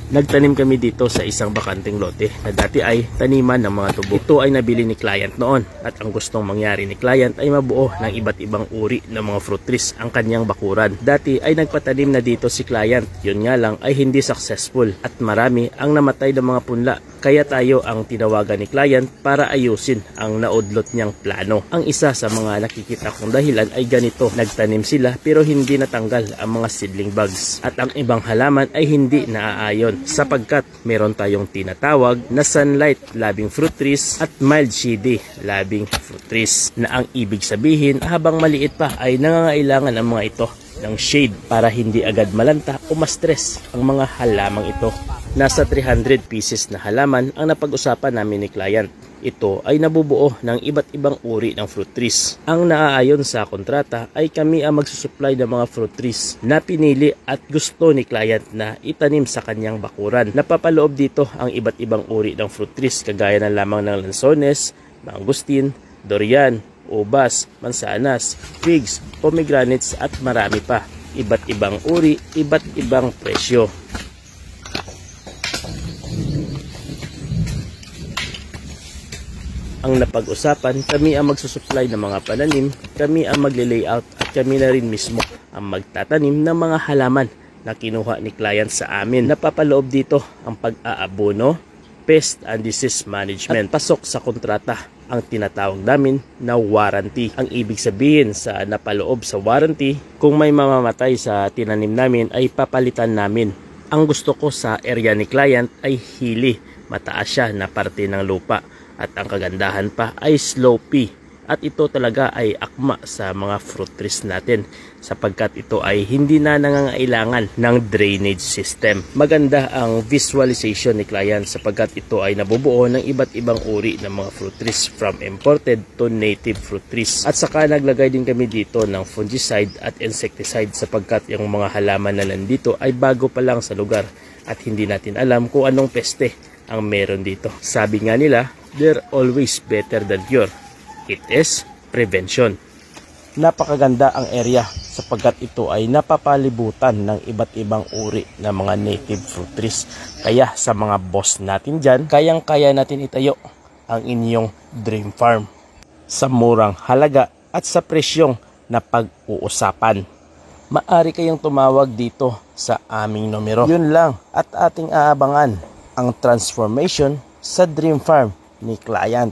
Nagtanim kami dito sa isang bakanteng lote na dati ay taniman ng mga tubo. Ito ay nabili ni client noon at ang gustong mangyari ni client ay mabuo ng iba't ibang uri ng mga fruit trees ang kanyang bakuran. Dati ay nagpatanim na dito si client, yun nga lang ay hindi successful at marami ang namatay ng mga punla. Kaya tayo ang tinawagan ni client para ayusin ang naudlot niyang plano. Ang isa sa mga nakikita kong dahilan ay ganito, nagtanim sila pero hindi natanggal ang mga seedling bugs at ang ibang halaman ay hindi naaayon sapagkat meron tayong tinatawag na sunlight loving fruit trees at mild shady loving fruit trees na ang ibig sabihin habang maliit pa ay nangangailangan ang mga ito ng shade para hindi agad malanta o ma-stress ang mga halamang ito. Nasa 300 pieces na halaman ang napag-usapan namin ni client. Ito ay nabubuo ng iba't ibang uri ng fruit trees. Ang naaayon sa kontrata ay kami ang magsusupply ng mga fruit trees na pinili at gusto ni client na itanim sa kanyang bakuran. Napapaloob dito ang iba't ibang uri ng fruit trees kagaya ng lamang ng lansones, mangustin, durian, ubas, mansanas, figs, pomegranates at marami pa. Iba't ibang uri, iba't ibang presyo. Ang napag-usapan, kami ang magsusupply ng mga pananim, kami ang magle-layout at kami na rin mismo ang magtatanim ng mga halaman na kinuha ni client sa amin. Napapaloob dito ang pag-aabono, pest and disease management at pasok sa kontrata ang tinatawag namin na warranty. Ang ibig sabihin sa napaloob sa warranty, kung may mamamatay sa tinanim namin ay papalitan namin. Ang gusto ko sa area ni client ay hilly, mataas siya na parte ng lupa. At ang kagandahan pa ay slopey. At ito talaga ay akma sa mga fruit trees natin sapagkat ito ay hindi na nangangailangan ng drainage system. Maganda ang visualization ni client sapagkat ito ay nabubuo ng iba't ibang uri ng mga fruit trees from imported to native fruit trees. At saka naglagay din kami dito ng fungicide at insecticide sapagkat yung mga halaman na nandito ay bago pa lang sa lugar at hindi natin alam kung anong peste ang meron dito. Sabi nga nila, they're always better than cure. It is prevention. Napakaganda ang area sapagkat ito ay napapalibutan ng iba't ibang uri ng mga native fruit trees. Kaya sa mga boss natin dyan, kayang-kaya natin itayo ang inyong dream farm sa murang halaga at sa presyong na pag-uusapan. Maari kayong tumawag dito sa aming numero. Yun lang at ating aabangan ang transformation sa dream farm ni client.